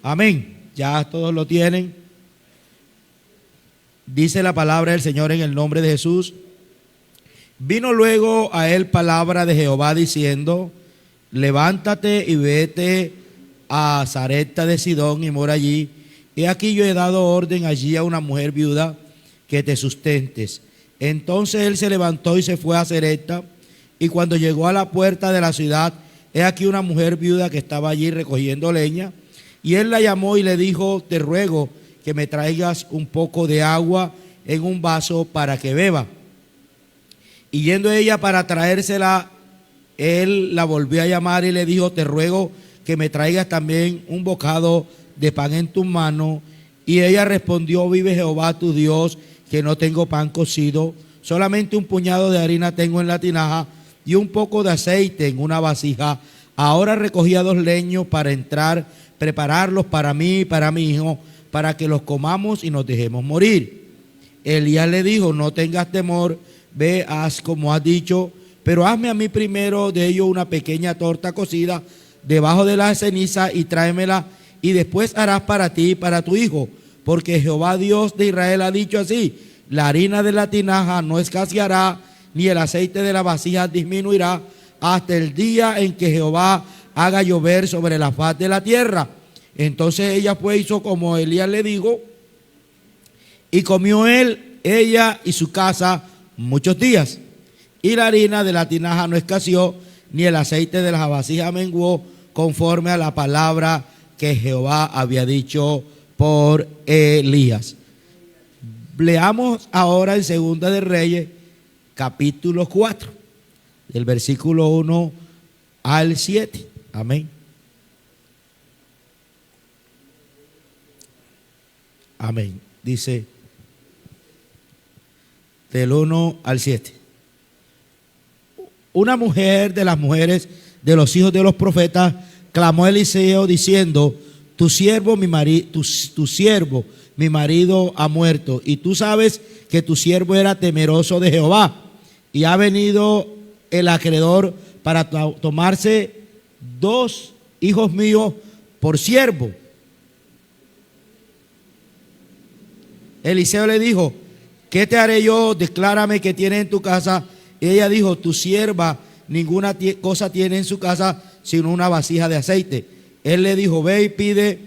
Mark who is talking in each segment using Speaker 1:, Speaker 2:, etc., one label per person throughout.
Speaker 1: Amén. Ya todos lo tienen. Dice la palabra del Señor en el nombre de Jesús. Vino luego a él palabra de Jehová diciendo: levántate y vete a Sarepta de Sidón y mora allí. He aquí yo he dado orden allí a una mujer viuda que te sustentes. Entonces él se levantó y se fue a Sarepta, y cuando llegó a la puerta de la ciudad, he aquí una mujer viuda que estaba allí recogiendo leña, y él la llamó y le dijo: te ruego que me traigas un poco de agua en un vaso para que beba. Y yendo ella para traérsela, él la volvió a llamar y le dijo: te ruego que me traigas también un bocado de pan en tu mano. Y ella respondió: vive Jehová tu Dios, que no tengo pan cocido, solamente un puñado de harina tengo en la tinaja y un poco de aceite en una vasija. Ahora recogía 2 leños para entrar, prepararlos para mí y para mi hijo, para que los comamos y nos dejemos morir. Elías le dijo: no tengas temor, ve, haz como has dicho, pero hazme a mí primero de ello una pequeña torta cocida debajo de la ceniza y tráemela, y después harás para ti y para tu hijo, porque Jehová Dios de Israel ha dicho así: la harina de la tinaja no escaseará, ni el aceite de la vasija disminuirá, hasta el día en que Jehová haga llover sobre la faz de la tierra. Entonces ella fue, hizo como Elías le dijo, y comió él, ella y su casa muchos días. Y la harina de la tinaja no escaseó, ni el aceite de la vasija menguó, conforme a la palabra que Jehová había dicho por Elías. Leamos ahora en Segunda de Reyes, capítulo 4, del versículo 1 al 7. Amén. Amén. Dice del 1 al 7. Una mujer de las mujeres de los hijos de los profetas clamó a Eliseo diciendo: tu siervo, mi marido ha muerto, y tú sabes que tu siervo era temeroso de Jehová, y ha venido el acreedor para tomarse 2 hijos míos por siervo. Eliseo le dijo: ¿qué te haré yo? Declárame qué tienes en tu casa. Y ella dijo: tu sierva ninguna cosa tiene en su casa sino una vasija de aceite. Él le dijo: ve y pide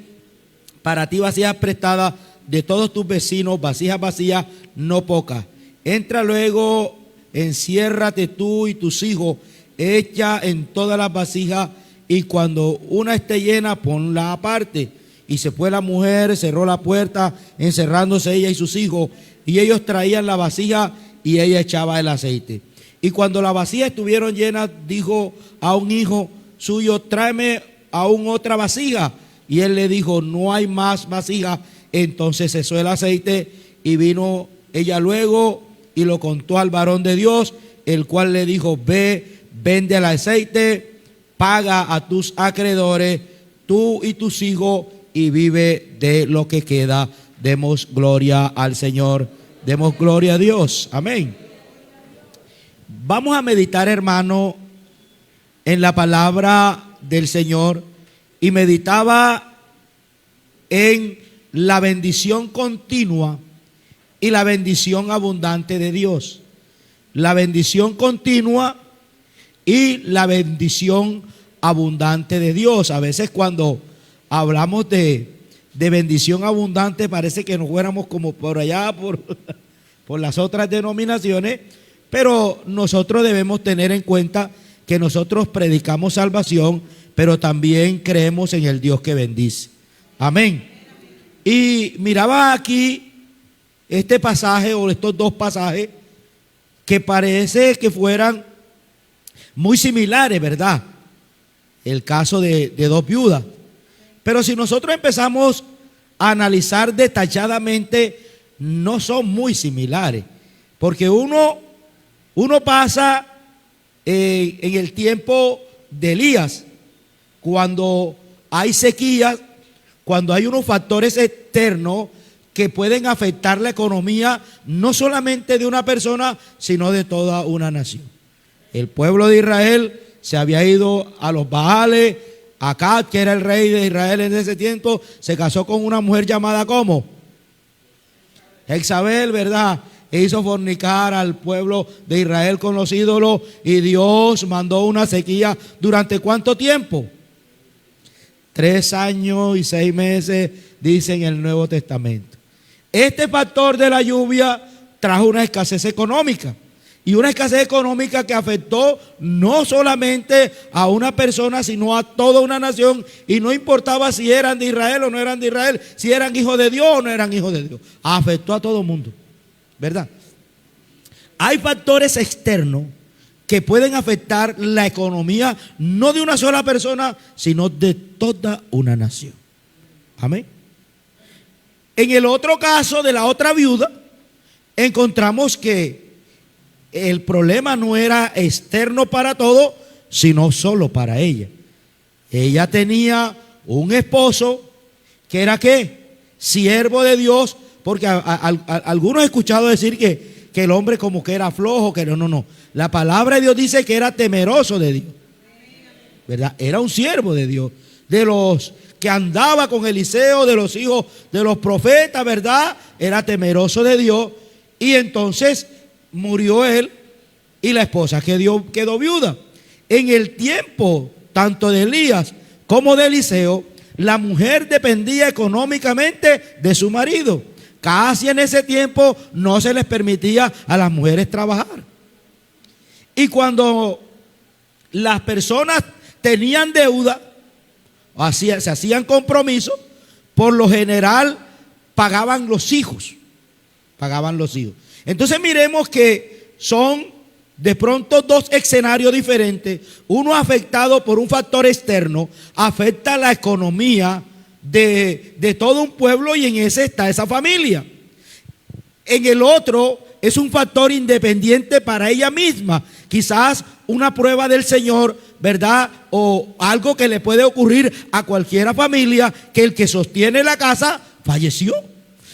Speaker 1: para ti vasijas prestadas de todos tus vecinos, vasijas vacías, no pocas. Entra luego, enciérrate tú y tus hijos, echa en todas las vasijas, y cuando una esté llena, ponla aparte. Y se fue la mujer, cerró la puerta, encerrándose ella y sus hijos, y ellos traían la vasija y ella echaba el aceite. Y cuando las vasijas estuvieron llenas, dijo a un hijo suyo: tráeme aún otra vasija. Y él le dijo: no hay más vasija. Entonces cesó el aceite, y vino ella luego y lo contó al varón de Dios, el cual le dijo: ve, vende el aceite, paga a tus acreedores, tú y tus hijos, y vive de lo que queda. Demos gloria al Señor, demos gloria a Dios. Amén. Vamos a meditar, hermano, en la palabra del Señor, y meditaba en la bendición continua y la bendición abundante de Dios. La bendición continua y la bendición abundante de Dios. A veces cuando hablamos de bendición abundante, parece que nos fuéramos como por allá, por las otras denominaciones, pero nosotros debemos tener en cuenta que nosotros predicamos salvación, pero también creemos en el Dios que bendice. Amén. Y miraba aquí este pasaje, o estos 2 pasajes, que parece que fueran muy similares, ¿verdad? El caso de 2 viudas. Pero si nosotros empezamos a analizar detalladamente, no son muy similares, porque uno pasa en el tiempo de Elías, cuando hay sequías, cuando hay unos factores externos que pueden afectar la economía no solamente de una persona, sino de toda una nación. El pueblo de Israel se había ido a los Baales, Acab, que era el rey de Israel en ese tiempo, se casó con una mujer llamada ¿cómo? Jezabel, ¿verdad? E hizo fornicar al pueblo de Israel con los ídolos, y Dios mandó una sequía. ¿Durante cuánto tiempo? 3 años y 6 meses, dice en el Nuevo Testamento. Este factor de la lluvia trajo una escasez económica. Y una escasez económica que afectó no solamente a una persona, sino a toda una nación. Y no importaba si eran de Israel o no eran de Israel, si eran hijos de Dios o no eran hijos de Dios. Afectó a todo el mundo, ¿verdad? Hay factores externos que pueden afectar la economía no de una sola persona, sino de toda una nación. Amén. En el otro caso de la otra viuda, encontramos que el problema no era externo para todos, sino solo para ella. Ella tenía un esposo que era ¿qué? Siervo de Dios, porque algunos he escuchado decir que el hombre como que era flojo, que no. La palabra de Dios dice que era temeroso de Dios, ¿verdad? Era un siervo de Dios, de los que andaba con Eliseo, de los hijos de los profetas, ¿verdad? Era temeroso de Dios. Y entonces murió él y la esposa quedó viuda. En el tiempo tanto de Elías como de Eliseo, la mujer dependía económicamente de su marido. Casi en ese tiempo no se les permitía a las mujeres trabajar. Y cuando las personas tenían deuda, se hacían compromisos, por lo general pagaban los hijos. Entonces miremos que son de pronto 2 escenarios diferentes. Uno afectado por un factor externo, afecta la economía de todo un pueblo, y en ese está esa familia. En el otro es un factor independiente para ella misma, quizás una prueba del Señor, ¿verdad? O algo que le puede ocurrir a cualquiera familia, que el que sostiene la casa falleció.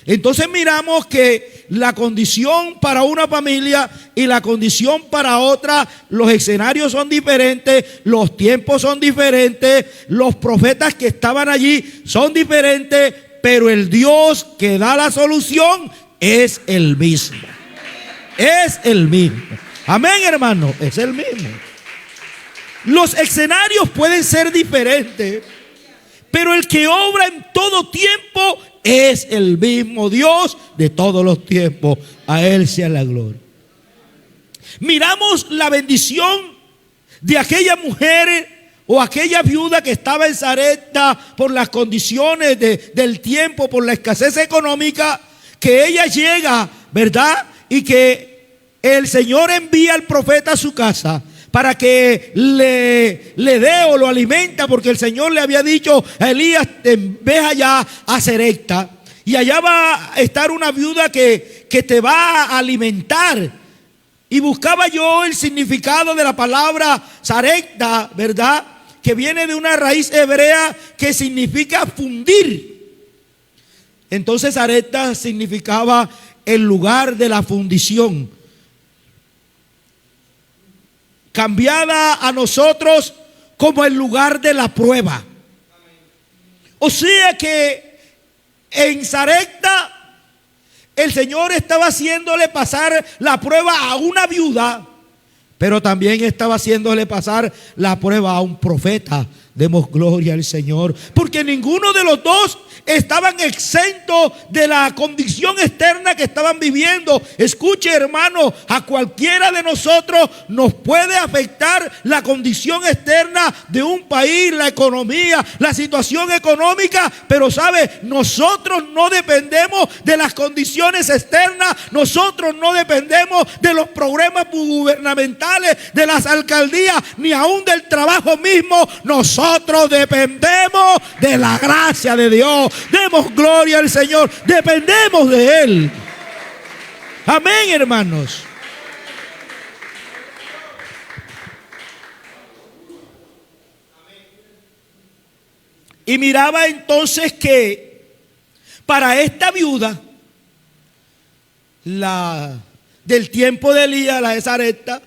Speaker 1: Entonces miramos que la condición para una familia y la condición para otra, los escenarios son diferentes, los tiempos son diferentes, los profetas que estaban allí son diferentes, pero el Dios que da la solución es el mismo. Es el mismo. Amén, hermano, es el mismo. Los escenarios pueden ser diferentes, pero el que obra en todo tiempo es el mismo Dios de todos los tiempos. A Él sea la gloria. Miramos la bendición de aquella mujer o aquella viuda que estaba en Sarepta por las condiciones del tiempo, por la escasez económica, que ella llega, ¿verdad? Y que el Señor envía al profeta a su casa para que le dé o lo alimenta, porque el Señor le había dicho a Elías: ve allá a Sarepta y allá va a estar una viuda que te va a alimentar. Y buscaba yo el significado de la palabra Sarepta, ¿verdad? Que viene de una raíz hebrea que significa fundir. Entonces Sarepta significaba el lugar de la fundición, cambiada a nosotros como el lugar de la prueba. O sea que en Sarepta el Señor estaba haciéndole pasar la prueba a una viuda, pero también estaba haciéndole pasar la prueba a un profeta. Demos gloria al Señor, porque ninguno de los dos estaban exentos de la condición externa que estaban viviendo. Escuche, hermano, a cualquiera de nosotros nos puede afectar la condición externa de un país, la economía, la situación económica, pero sabe, nosotros no dependemos de las condiciones externas, nosotros no dependemos de los programas gubernamentales, de las alcaldías, ni aún del trabajo mismo. Nosotros dependemos de la gracia de Dios. Demos gloria al Señor. Dependemos de Él. Amén, hermanos. Y miraba entonces que para esta viuda, la del tiempo de Elías, la de Sarepta,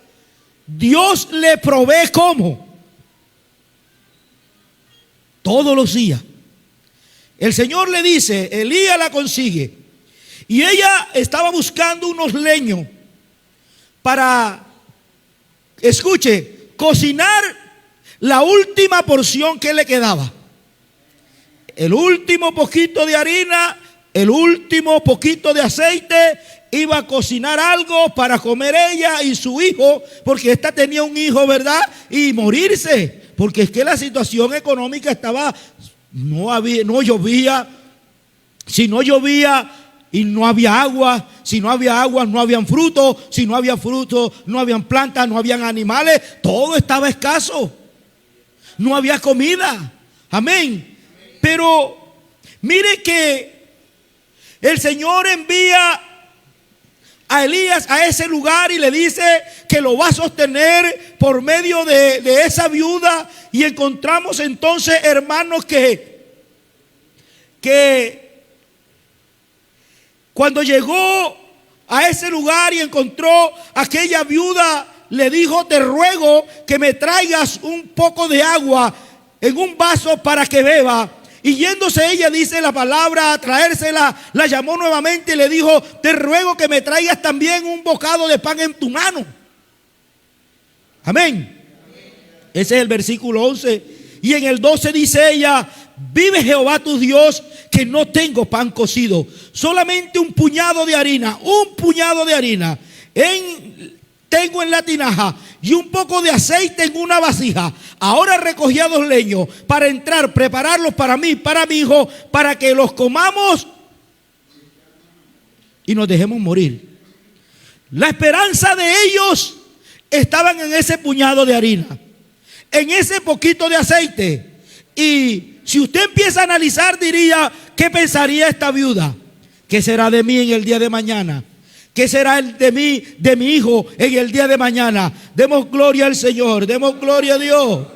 Speaker 1: Dios le provee ¿cómo? todos los días. El Señor le dice, Elías la consigue. Y ella estaba buscando unos leños para, escuche, cocinar la última porción que le quedaba. El último poquito de harina, el último poquito de aceite, iba a cocinar algo para comer ella y su hijo, porque esta tenía un hijo, ¿verdad? Y morirse, porque es que la situación económica estaba, no llovía. Si no llovía y no había agua, si no había agua no habían frutos, si no había frutos no habían plantas, no habían animales, todo estaba escaso, no había comida. Amén. Pero mire que el Señor envía a Elías a ese lugar y le dice que lo va a sostener por medio de esa viuda. Y encontramos entonces, hermanos, que cuando llegó a ese lugar y encontró a aquella viuda, le dijo: te ruego que me traigas un poco de agua en un vaso para que beba. Y yéndose ella, dice la palabra, a traérsela, la llamó nuevamente y le dijo: te ruego que me traigas también un bocado de pan en tu mano. Amén. Ese es el versículo 11. Y en el 12 dice ella: vive Jehová tu Dios, que no tengo pan cocido, solamente un puñado de harina, tengo en la tinaja, y un poco de aceite en una vasija. Ahora recogía 2 leños para entrar, prepararlos para mí, para mi hijo, para que los comamos y nos dejemos morir. La esperanza de ellos estaban en ese puñado de harina, en ese poquito de aceite. Y si usted empieza a analizar, diría: ¿qué pensaría esta viuda? ¿Qué será de mí en el día de mañana? ¿Qué será de mi hijo en el día de mañana? Demos gloria al Señor, demos gloria a Dios.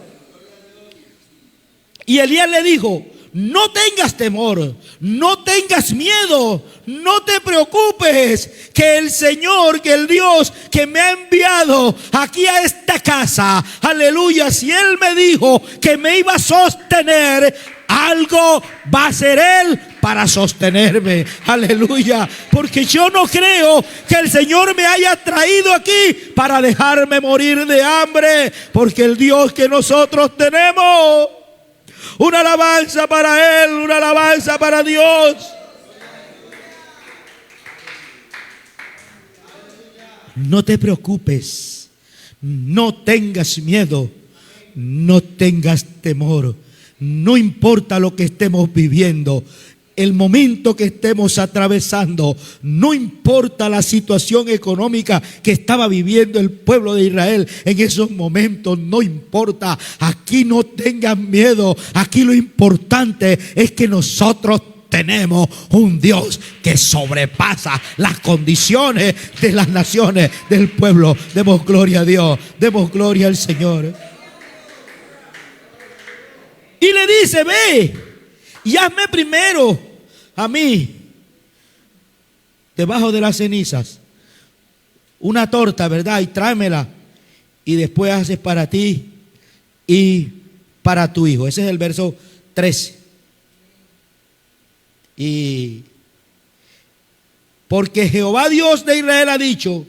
Speaker 1: Y Elías le dijo: no tengas temor, no tengas miedo, no te preocupes, que el Señor, que el Dios que me ha enviado aquí a esta casa, aleluya, si Él me dijo que me iba a sostener, algo va a hacer Él para sostenerme, aleluya, porque yo no creo que el Señor me haya traído aquí para dejarme morir de hambre, porque el Dios que nosotros tenemos, una alabanza para Él, una alabanza para Dios. No te preocupes, no tengas miedo, no tengas temor. No importa lo que estemos viviendo, el momento que estemos atravesando, no importa la situación económica que estaba viviendo el pueblo de Israel en esos momentos, no importa. Aquí no tengan miedo, aquí lo importante es que nosotros tenemos un Dios que sobrepasa las condiciones de las naciones del pueblo. Demos gloria a Dios, demos gloria al Señor. Y le dice: ve y hazme primero a mí, debajo de las cenizas, una torta, ¿verdad? Y tráemela. Y después haces para ti y para tu hijo. Ese es el verso 13. Y porque Jehová Dios de Israel ha dicho: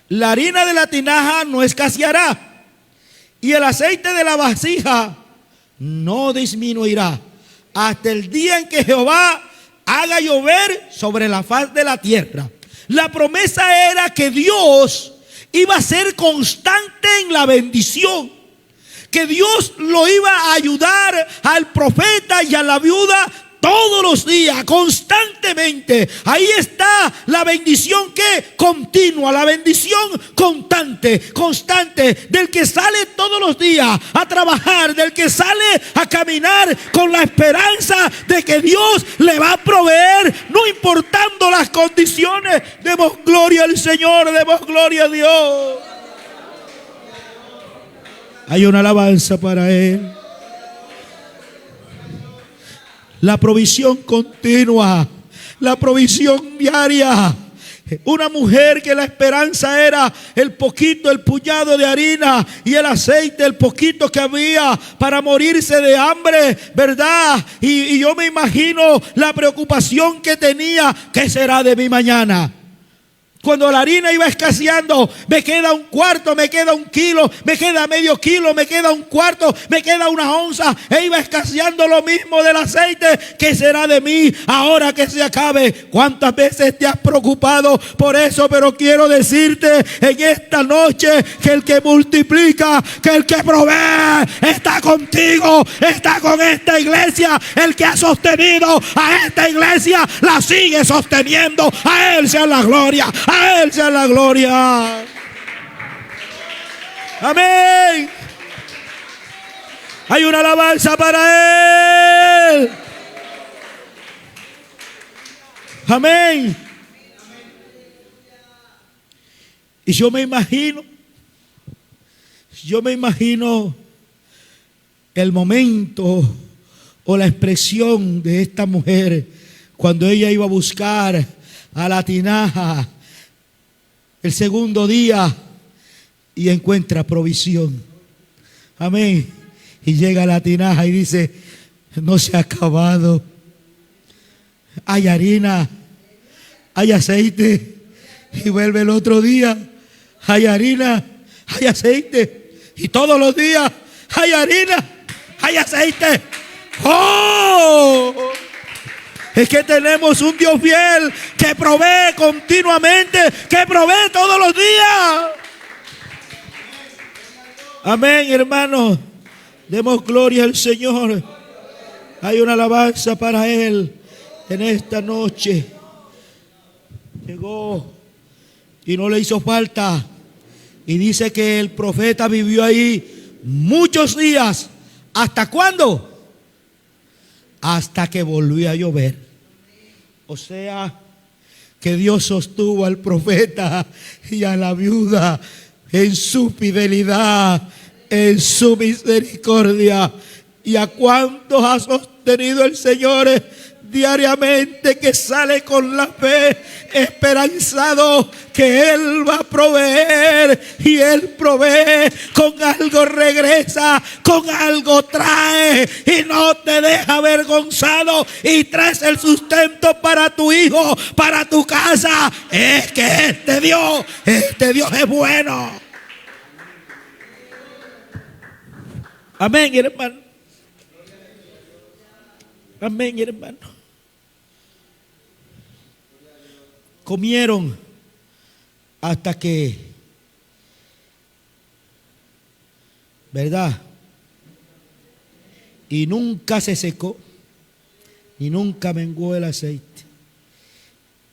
Speaker 1: la harina de la tinaja no escaseará, y el aceite de la vasija no disminuirá, hasta el día en que Jehová haga llover sobre la faz de la tierra. La promesa era que Dios iba a ser constante en la bendición, que Dios lo iba a ayudar al profeta y a la viuda todos los días, constantemente. Ahí está la bendición que continua, la bendición constante, del que sale todos los días a trabajar, del que sale a caminar con la esperanza de que Dios le va a proveer, no importando las condiciones. Demos gloria al Señor, demos gloria a Dios. Hay una alabanza para Él. La provisión continua, la provisión diaria Una mujer que la esperanza era el poquito, el puñado de harina y el aceite, el poquito que había para morirse de hambre, ¿verdad? Y yo me imagino la preocupación que tenía. ¿Qué será de mí mañana? Cuando la harina iba escaseando, me queda un cuarto, me queda un kilo, me queda medio kilo, me queda un cuarto, me queda una onza. E iba escaseando lo mismo del aceite. ¿Qué será de mí ahora que se acabe? ¿Cuántas veces te has preocupado por eso? Pero quiero decirte en esta noche que el que multiplica, que el que provee, está contigo, está con esta iglesia. El que ha sostenido a esta iglesia, la sigue sosteniendo. A Él sea la gloria. A Él sea la gloria. Amén. Hay una alabanza para Él. Amén. Y yo me imagino el momento o la expresión de esta mujer cuando ella iba a buscar a la tinaja el segundo día y encuentra provisión. Amén. Y llega a la tinaja y dice: no se ha acabado. Hay harina, hay aceite. Y vuelve el otro día: hay harina, hay aceite. Y todos los días: hay harina, hay aceite. ¡Oh! Es que tenemos un Dios fiel que provee continuamente, que provee todos los días. Amén, hermanos. Demos gloria al Señor. Hay una alabanza para Él en esta noche. Llegó y no le hizo falta. Y dice que el profeta vivió ahí muchos días. ¿Hasta cuándo? Hasta que volvió a llover. O sea, que Dios sostuvo al profeta y a la viuda en su fidelidad, en su misericordia. ¿Y a cuántos ha sostenido el Señor diariamente, que sale con la fe, esperanzado que Él va a proveer? Y Él provee, con algo regresa, con algo trae y no te deja avergonzado, y traes el sustento para tu hijo, para tu casa. Es que este Dios es bueno. Amén, hermano. Amén, hermano. Comieron hasta que, ¿verdad? Y nunca se secó, y nunca menguó el aceite.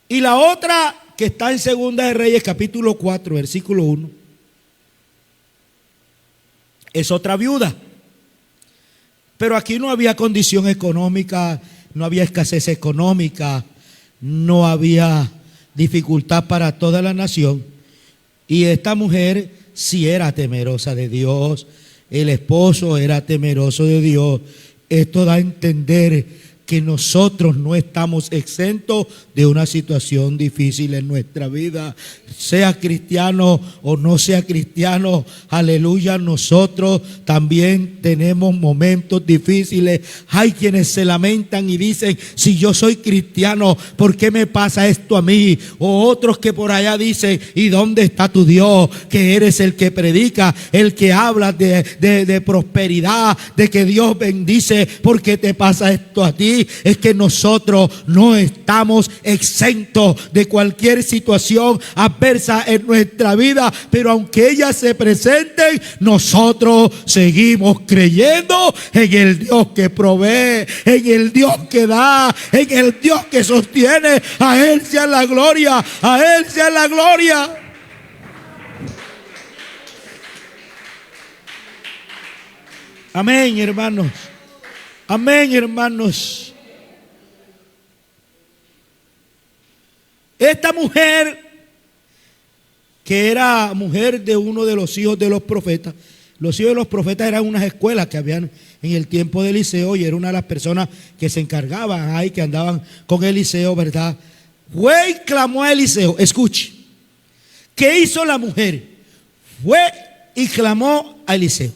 Speaker 1: Y la otra, que está en Segunda de Reyes, capítulo 4, versículo 1, es otra viuda. Pero aquí no había condición económica, no había escasez económica, no había dificultad para toda la nación. Y esta mujer sí era temerosa de Dios, el esposo era temeroso de Dios. Esto da a entender que nosotros no estamos exentos de una situación difícil en nuestra vida, sea cristiano o no sea cristiano. Aleluya, nosotros también tenemos momentos difíciles. Hay quienes se lamentan y dicen: si yo soy cristiano, ¿por qué me pasa esto a mí? O otros que por allá dicen: ¿y dónde está tu Dios? Que eres el que predica, el que habla de prosperidad, de que Dios bendice. ¿Por qué te pasa esto a ti? Es que nosotros no estamos exentos de cualquier situación adversa en nuestra vida, pero aunque ellas se presenten, nosotros seguimos creyendo en el Dios que provee, en el Dios que da, en el Dios que sostiene. A Él sea la gloria, a Él sea la gloria. Amén, hermanos. Amén, hermanos. Esta mujer, que era mujer de uno de los hijos de los profetas. Los hijos de los profetas eran unas escuelas que habían en el tiempo de Eliseo, y era una de las personas que se encargaban ahí, que andaban con Eliseo, ¿verdad? Fue y clamó a Eliseo. Escuche. ¿Qué hizo la mujer? Fue y clamó a Eliseo.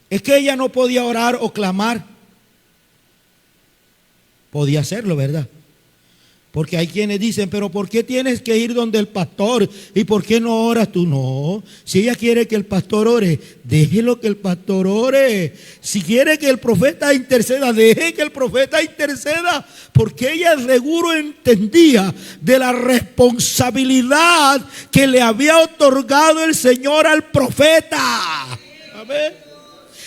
Speaker 1: Es que ella no podía orar o clamar. Podía hacerlo, ¿verdad? Porque hay quienes dicen, pero ¿por qué tienes que ir donde el pastor? ¿Y por qué no oras tú? No, si ella quiere que el pastor ore, déjelo que el pastor ore. Si quiere que el profeta interceda, deje que el profeta interceda. Porque ella seguro entendía de la responsabilidad que le había otorgado el Señor al profeta. Amén.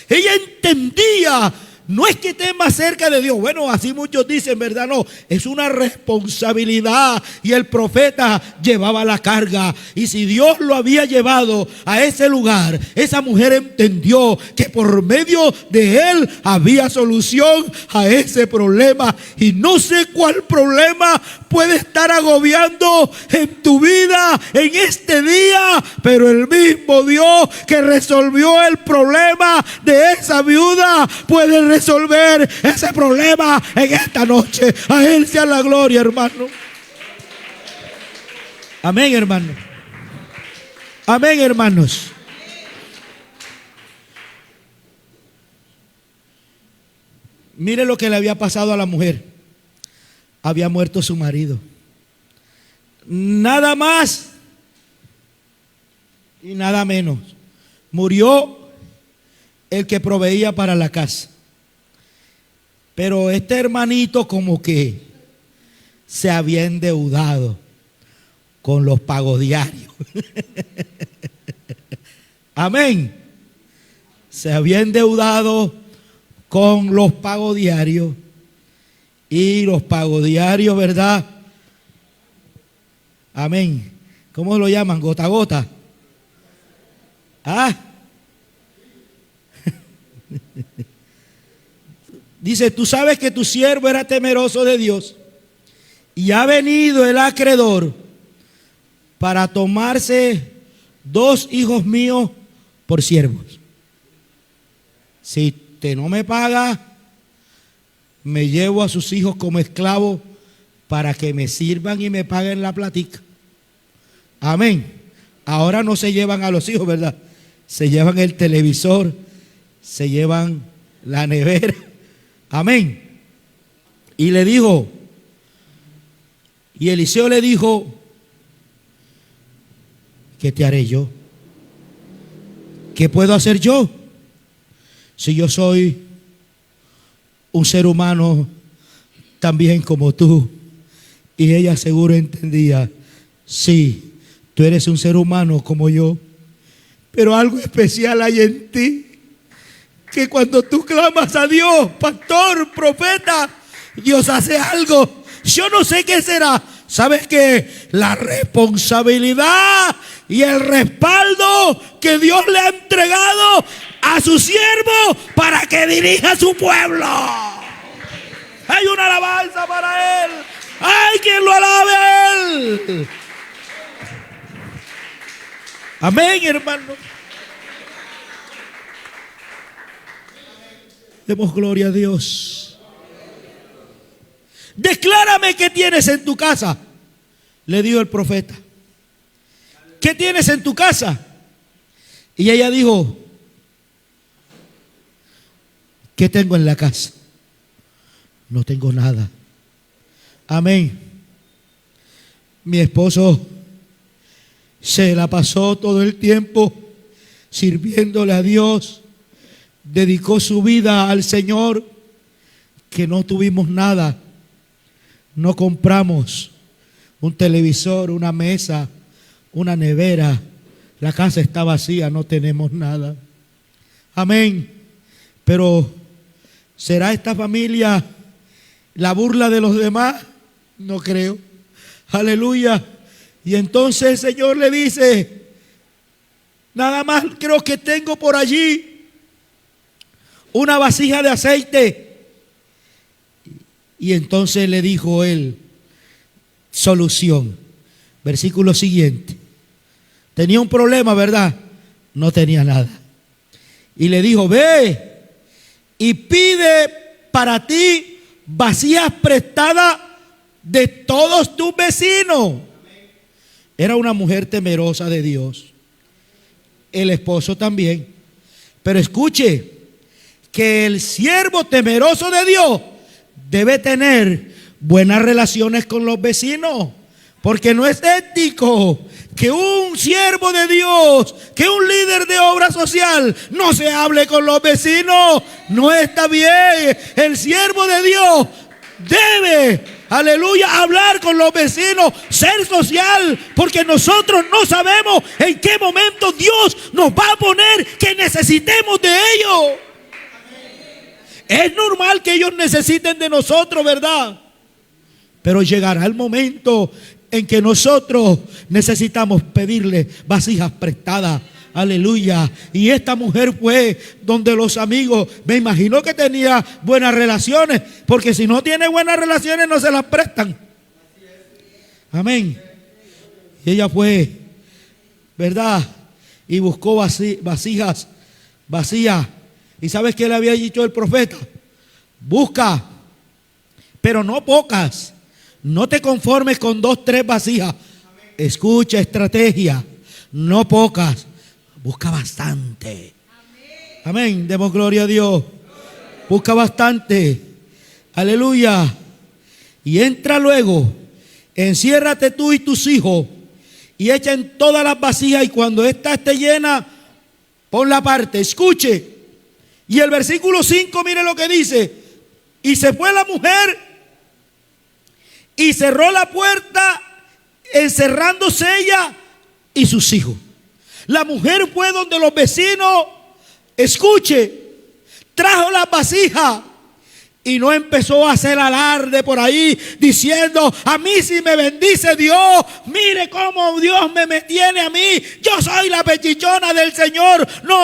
Speaker 1: Ella entendía. No es que esté más cerca de Dios. Bueno, así muchos dicen, ¿verdad? No, es una responsabilidad. Y el profeta llevaba la carga. Y si Dios lo había llevado a ese lugar, esa mujer entendió que por medio de él había solución a ese problema. Y no sé cuál problema puede estar agobiando en tu vida en este día, pero el mismo Dios que resolvió el problema de esa viuda puede resolver ese problema en esta noche. A él sea la gloria, hermano. Amén, hermano. Amén, hermanos. Mire lo que le había pasado a la mujer. Había muerto su marido. Nada más y nada menos. Murió el que proveía para la casa. Pero este hermanito como que se había endeudado con los pagos diarios. Amén. Se había endeudado con los pagos diarios. Y los pagos diarios, ¿verdad? Amén. ¿Cómo lo llaman? Gota a gota. ¿Ah? Dice, tú sabes que tu siervo era temeroso de Dios y ha venido el acreedor para tomarse 2 hijos míos por siervos. Si usted no me paga, me llevo a sus hijos como esclavos para que me sirvan y me paguen la platica. Amén. Ahora no se llevan a los hijos, ¿verdad? Se llevan el televisor, se llevan la nevera. Amén. Y le dijo, y Eliseo le dijo, ¿qué te haré yo? ¿Qué puedo hacer yo? Si yo soy un ser humano también como tú. Y ella seguro entendía, sí, tú eres un ser humano como yo, pero algo especial hay en ti, que cuando tú clamas a Dios, pastor, profeta, Dios hace algo. Yo no sé qué será. ¿Sabes qué? La responsabilidad y el respaldo que Dios le ha entregado a su siervo para que dirija a su pueblo. Hay una alabanza para él. Hay quien lo alabe a él. Amén, hermano. Demos gloria a Dios. Declárame qué tienes en tu casa, le dijo el profeta. ¿Qué tienes en tu casa? Y ella dijo, ¿qué tengo en la casa? No tengo nada. Amén. Mi esposo se la pasó todo el tiempo sirviéndole a Dios. Dedicó su vida al Señor, que no tuvimos nada. No compramos un televisor, una mesa, una nevera. La casa está vacía, no tenemos nada. Amén. Pero ¿será esta familia la burla de los demás? No creo. Aleluya. Y entonces el Señor le dice, nada más creo que tengo por allí una vasija de aceite. Y entonces le dijo él, solución. Versículo siguiente. Tenía un problema, ¿verdad? No tenía nada. Y le dijo, ve y pide para ti vasijas prestadas de todos tus vecinos. Era una mujer temerosa de Dios. El esposo también. Pero escuche, que el siervo temeroso de Dios debe tener buenas relaciones con los vecinos, porque no es ético que un siervo de Dios, que un líder de obra social no se hable con los vecinos. No está bien. El siervo de Dios debe, aleluya, hablar con los vecinos, ser social, porque nosotros no sabemos en qué momento Dios nos va a poner que necesitemos de ellos. Es normal que ellos necesiten de nosotros, ¿verdad? Pero llegará el momento en que nosotros necesitamos pedirle vasijas prestadas. Aleluya. Y esta mujer fue donde los amigos, me imagino que tenía buenas relaciones, porque si no tiene buenas relaciones no se las prestan. Amén. Y ella fue, ¿verdad? Y buscó vasijas vacías. ¿Y sabes qué le había dicho el profeta? Busca, pero no pocas. No te conformes con 2, 3 vasijas. Escucha, estrategia. No pocas. Busca bastante. Amén. Demos gloria a Dios. Busca bastante. Aleluya. Y entra luego. Enciérrate tú y tus hijos. Y echa en todas las vasijas. Y cuando ésta esté llena, ponla aparte. Escuche. Y el versículo 5, mire lo que dice. Y se fue la mujer y cerró la puerta, encerrándose ella y sus hijos. La mujer fue donde los vecinos, escuche, trajo las vasijas y no empezó a hacer alarde por ahí diciendo: a mí si me bendice Dios, mire cómo Dios me tiene a mí, yo soy la pechichona del Señor. No,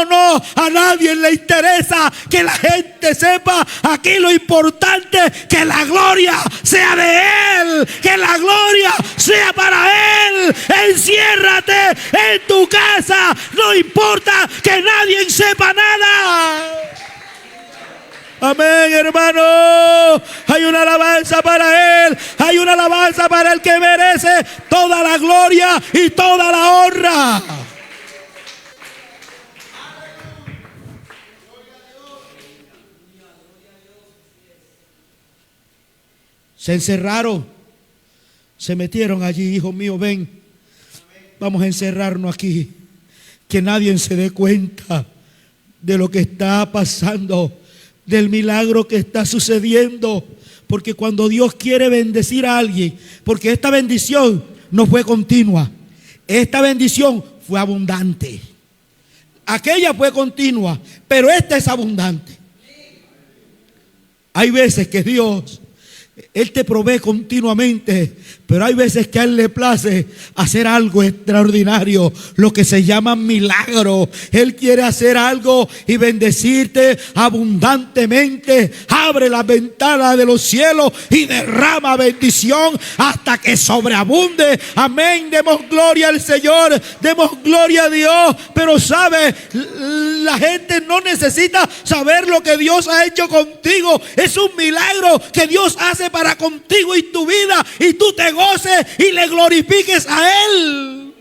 Speaker 1: a nadie le interesa que la gente sepa. Aquí lo importante, que la gloria sea de Él, que la gloria sea para Él. Enciérrate en tu casa, no importa que nadie sepa nada. Amén, hermano. Hay una alabanza para Él. Hay una alabanza para el que merece toda la gloria y toda la honra. Se encerraron. Se metieron allí. Hijo mío, ven. Vamos a encerrarnos aquí. Que nadie se dé cuenta de lo que está pasando, del milagro que está sucediendo. Porque cuando Dios quiere bendecir a alguien, porque esta bendición no fue continua, esta bendición fue abundante. Aquella fue continua, pero esta es abundante. Hay veces que Dios, Él te provee continuamente, pero hay veces que a Él le place hacer algo extraordinario, lo que se llama milagro. Él quiere hacer algo y bendecirte abundantemente. Abre las ventanas de los cielos y derrama bendición hasta que sobreabunde. Amén. Demos gloria al Señor, demos gloria a Dios. Pero sabe, la gente no necesita saber lo que Dios ha hecho contigo. Es un milagro que Dios hace para contigo y tu vida, y tú te goces y le glorifiques a Él.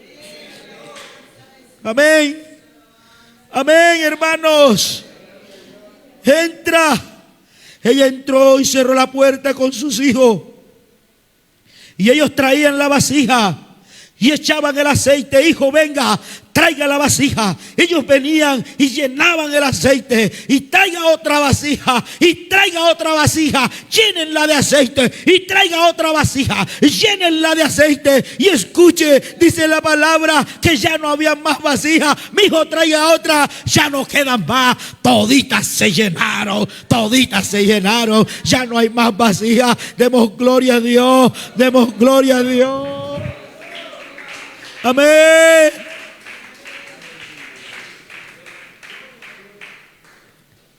Speaker 1: Amén. Amén, hermanos. Entra. Ella entró y cerró la puerta con sus hijos. Y ellos traían la vasija y echaban el aceite. Hijo, venga, traiga la vasija. Ellos venían y llenaban el aceite. Y traiga otra vasija. Y traiga otra vasija. Llénenla de aceite. Y traiga otra vasija. Llénenla de aceite. Y escuche, dice la palabra que ya no había más vasijas. Mi hijo, traiga otra. Ya no quedan más. Toditas se llenaron. Toditas se llenaron. Ya no hay más vasijas. Demos gloria a Dios. Demos gloria a Dios. Amén.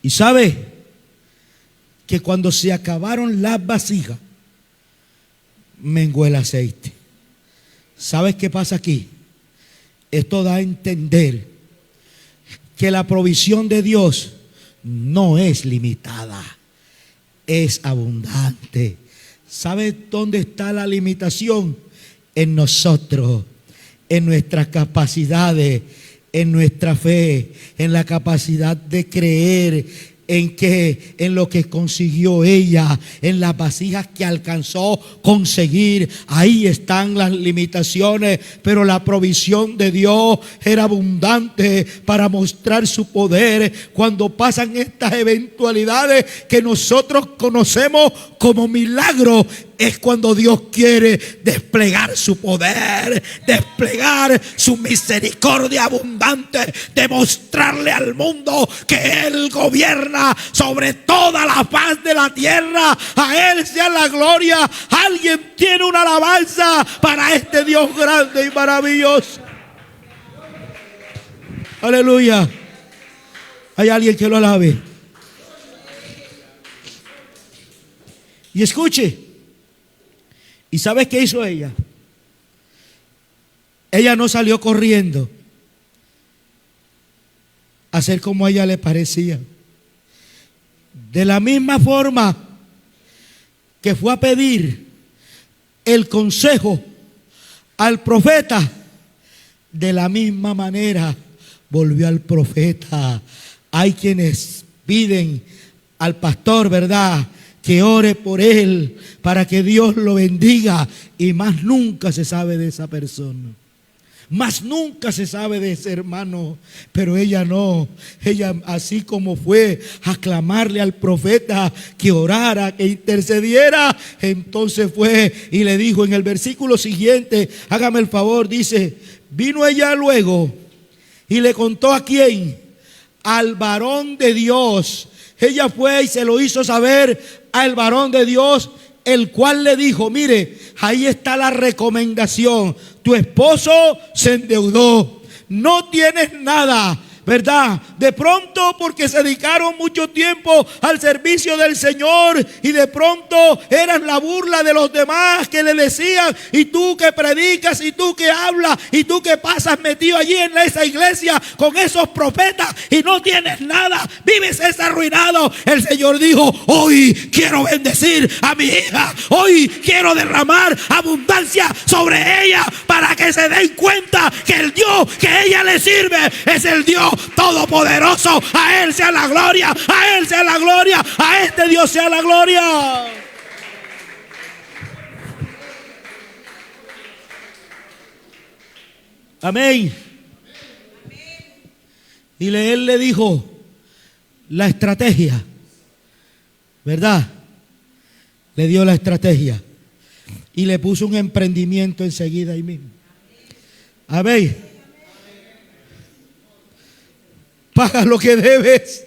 Speaker 1: Y sabe que cuando se acabaron las vasijas, menguó el aceite. ¿Sabes qué pasa aquí? Esto da a entender que la provisión de Dios no es limitada, es abundante. ¿Sabe dónde está la limitación? En nosotros, en nuestras capacidades, en nuestra fe, en la capacidad de creer. En lo que consiguió ella, en las vasijas que alcanzó conseguir. Ahí están las limitaciones, pero la provisión de Dios era abundante para mostrar su poder. Cuando pasan estas eventualidades que nosotros conocemos como milagros, es cuando Dios quiere desplegar su poder, desplegar su misericordia abundante, demostrarle al mundo que Él gobierna sobre toda la faz de la tierra. A Él sea la gloria. Alguien tiene una alabanza para este Dios grande y maravilloso. Aleluya. Hay alguien que lo alabe. Y escuche. ¿Y sabes qué hizo ella? Ella no salió corriendo a hacer como a ella le parecía. De la misma forma que fue a pedir el consejo al profeta, de la misma manera volvió al profeta. Hay quienes piden al pastor, ¿verdad?, que ore por él para que Dios lo bendiga, y más nunca se sabe de esa persona, más nunca se sabe de ese hermano. Pero ella no. Ella, así como fue a clamarle al profeta que orara, que intercediera, entonces fue y le dijo en el versículo siguiente, hágame el favor, dice, vino ella luego y le contó a quién, al varón de Dios. Ella fue y se lo hizo saber al varón de Dios, el cual le dijo, mire, ahí está la recomendación. Tu esposo se endeudó, no tienes nada, ¿verdad? De pronto, porque se dedicaron mucho tiempo al servicio del Señor, y de pronto eran la burla de los demás que le decían, y tú que predicas, y tú que hablas, y tú que pasas metido allí en esa iglesia con esos profetas y no tienes nada, vives arruinado. El Señor dijo, hoy quiero bendecir a mi hija, hoy quiero derramar abundancia sobre ella, para que se den cuenta que el Dios que ella le sirve es el Dios todopoderoso. A Él sea la gloria, a Él sea la gloria, a este Dios sea la gloria. Amén. Y él le dijo la estrategia, ¿verdad? Le dio la estrategia y le puso un emprendimiento enseguida ahí mismo. Amén. Paga lo que debes,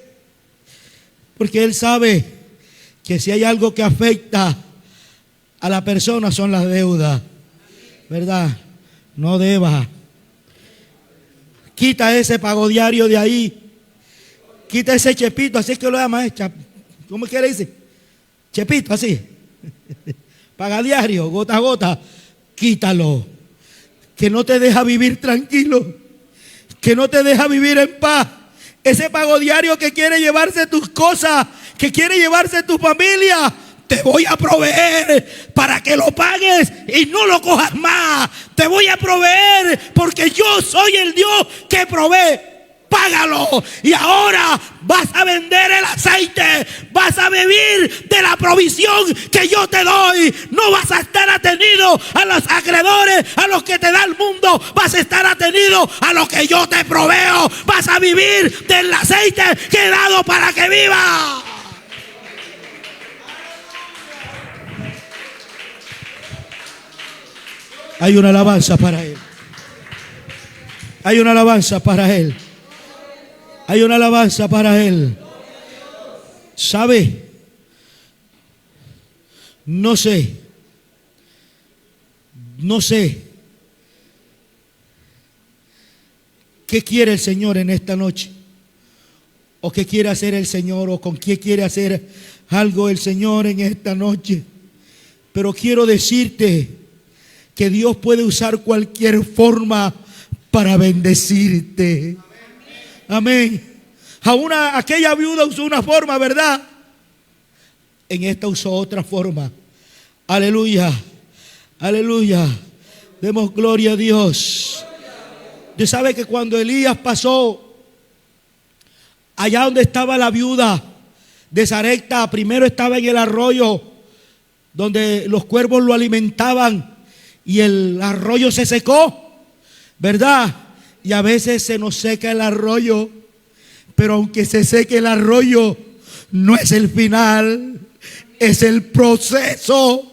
Speaker 1: porque Él sabe que si hay algo que afecta a la persona son las deudas, ¿verdad? No debas. Quita ese pago diario de ahí, quita ese chepito, así es que lo llama, ¿cómo es que le dice? Chepito, así. Paga diario, gota a gota, quítalo, que no te deja vivir tranquilo, que no te deja vivir en paz. Ese pago diario que quiere llevarse tus cosas, que quiere llevarse tu familia, te voy a proveer para que lo pagues y no lo cojas más. Te voy a proveer porque yo soy el Dios que provee. Págalo, y ahora vas a vender el aceite, vas a vivir de la provisión que yo te doy. No vas a estar atenido a los acreedores, a los que te da el mundo. Vas a estar atenido a lo que yo te proveo. Vas a vivir del aceite que he dado para que viva. Hay una alabanza para Él. Hay una alabanza para Él. Hay una alabanza para Él. ¿Sabe? No sé qué quiere el Señor en esta noche, o qué quiere hacer el Señor, o con qué quiere hacer algo el Señor en esta noche. Pero quiero decirte que Dios puede usar cualquier forma para bendecirte. Amén. Aquella viuda usó una forma, ¿verdad? En esta usó otra forma. Aleluya. Aleluya. Demos gloria a Dios. Usted sabe que cuando Elías pasó allá donde estaba la viuda de Sarepta, primero estaba en el arroyo donde los cuervos lo alimentaban y el arroyo se secó, ¿verdad? Y a veces se nos seca el arroyo, pero aunque se seque el arroyo, no es el final, es el proceso.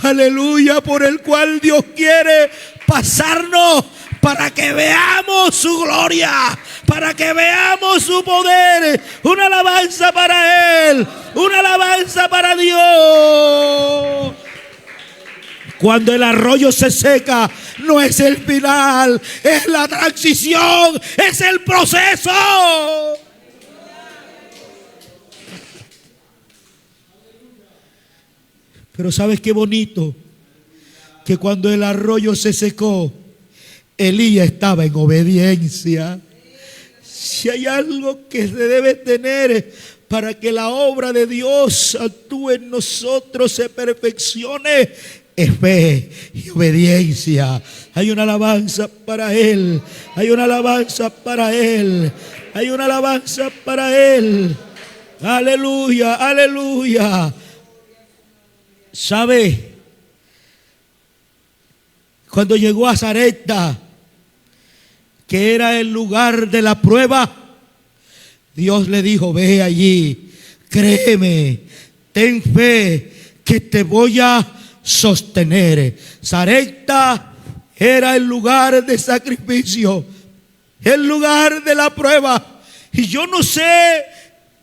Speaker 1: Aleluya, por el cual Dios quiere pasarnos para que veamos su gloria, para que veamos su poder. Una alabanza para Él, una alabanza para Dios. Cuando el arroyo se seca, no es el final, es la transición, es el proceso. Pero ¿sabes qué bonito? Que cuando el arroyo se secó, Elías estaba en obediencia. Si hay algo que se debe tener para que la obra de Dios actúe en nosotros, se perfeccione, es fe y obediencia. Hay una alabanza para Él, hay una alabanza para Él, hay una alabanza para Él. Aleluya, aleluya. ¿Sabe? Cuando llegó a Sarepta, que era el lugar de la prueba, Dios le dijo: ve allí, créeme, ten fe, que te voy a sostener. Sarepta era el lugar de sacrificio, el lugar de la prueba. Y yo no sé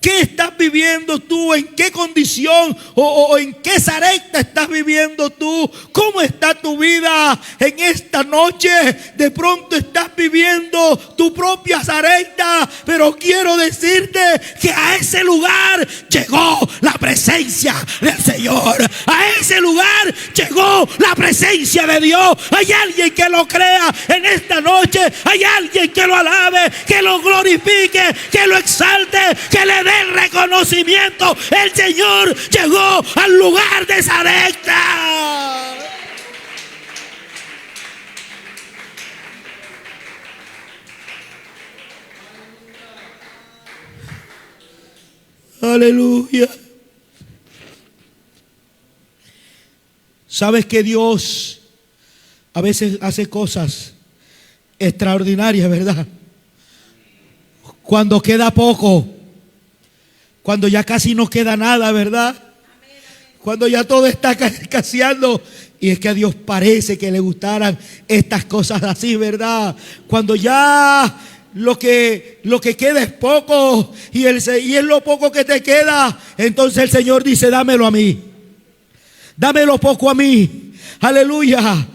Speaker 1: ¿qué estás viviendo tú? ¿En qué condición o en qué Sarepta estás viviendo tú? ¿Cómo está tu vida en esta noche? De pronto estás viviendo tu propia Sarepta, pero quiero decirte que a ese lugar llegó la presencia del Señor. A ese lugar llegó la presencia de Dios. Hay alguien que lo crea en esta noche. Hay alguien que lo alabe, que lo glorifique, que lo exalte, que le dé el reconocimiento. El Señor llegó al lugar de Sarepta. Aleluya. Sabes que Dios a veces hace cosas extraordinarias, ¿verdad? Cuando queda poco, cuando ya casi no queda nada, ¿verdad? Cuando ya todo está escaseando. Y es que a Dios parece que le gustaran estas cosas así, ¿verdad? Cuando ya lo que queda es poco y es lo poco que te queda, entonces el Señor dice: dámelo a mí, dámelo poco a mí. Aleluya.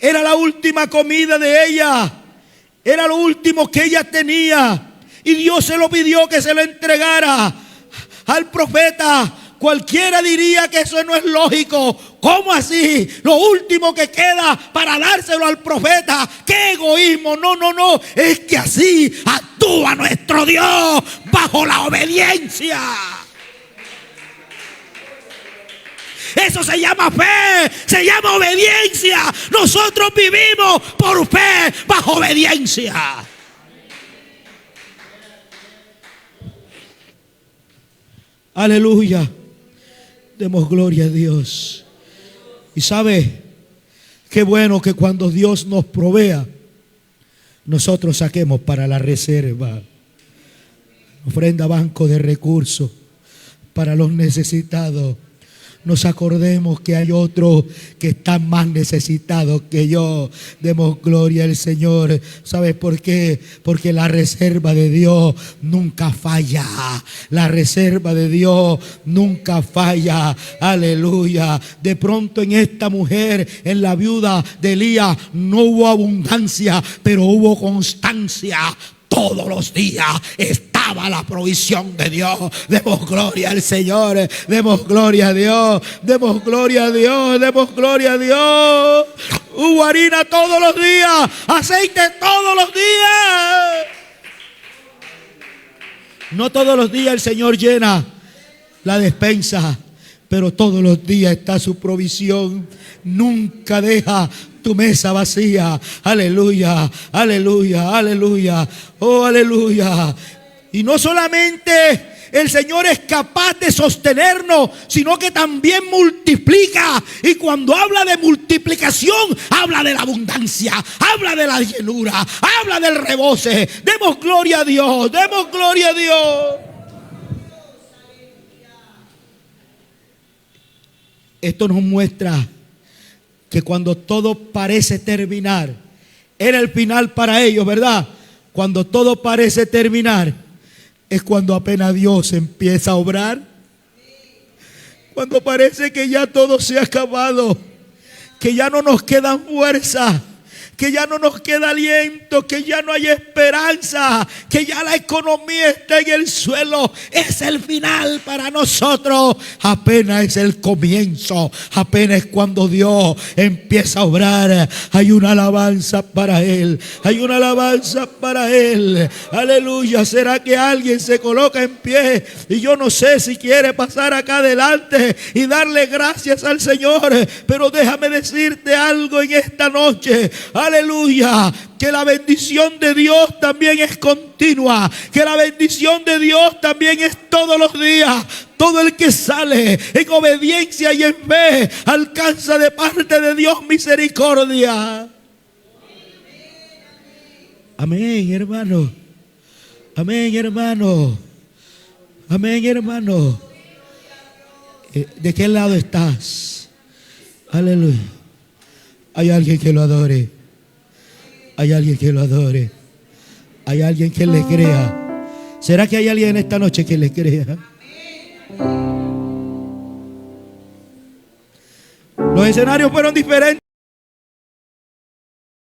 Speaker 1: Era la última comida de ella, era lo último que ella tenía, y Dios se lo pidió que se lo entregara al profeta. Cualquiera diría que eso no es lógico. ¿Cómo así? Lo último que queda para dárselo al profeta. ¡Qué egoísmo! No, no, no. Es que así actúa nuestro Dios, bajo la obediencia. Eso se llama fe, se llama obediencia. Nosotros vivimos por fe, bajo obediencia. Aleluya. Demos gloria a Dios. Y sabe, qué bueno que cuando Dios nos provea, nosotros saquemos para la reserva, ofrenda, banco de recursos para los necesitados. Nos acordemos que hay otros que están más necesitados que yo. Demos gloria al Señor. ¿Sabes por qué? Porque la reserva de Dios nunca falla. La reserva de Dios nunca falla. Aleluya. De pronto en esta mujer, en la viuda de Elías, no hubo abundancia, pero hubo constancia. Todos los días estaba la provisión de Dios. Demos gloria al Señor. Demos gloria a Dios. Demos gloria a Dios. Demos gloria a Dios. Hubo harina todos los días. Aceite todos los días. No todos los días el Señor llena la despensa, pero todos los días está su provisión. Nunca deja tu mesa vacía. Aleluya, aleluya, aleluya. Oh, aleluya. Y no solamente el Señor es capaz de sostenernos, sino que también multiplica. Y cuando habla de multiplicación, habla de la abundancia, habla de la llenura, habla del rebose. Demos gloria a Dios, demos gloria a Dios. Esto nos muestra que cuando todo parece terminar, era el final para ellos, ¿verdad? Cuando todo parece terminar, es cuando apenas Dios empieza a obrar. Cuando parece que ya todo se ha acabado, que ya no nos quedan fuerzas, que ya no nos queda aliento, que ya no hay esperanza, que ya la economía está en el suelo. Es el final para nosotros. Apenas es el comienzo. Apenas es cuando Dios empieza a obrar. Hay una alabanza para Él. Hay una alabanza para Él. Aleluya. ¿Será que alguien se coloca en pie? Y yo no sé si quiere pasar acá adelante y darle gracias al Señor. Pero déjame decirte algo en esta noche. Aleluya, que la bendición de Dios también es continua, que la bendición de Dios también es todos los días. Todo el que sale en obediencia y en fe alcanza de parte de Dios misericordia. Amén, hermano. Amén, hermano. Amén, hermano. ¿De qué lado estás? Aleluya. Hay alguien que lo adore. Hay alguien que lo adore. Hay alguien que le crea. ¿Será que hay alguien esta noche que le crea? Los escenarios fueron diferentes.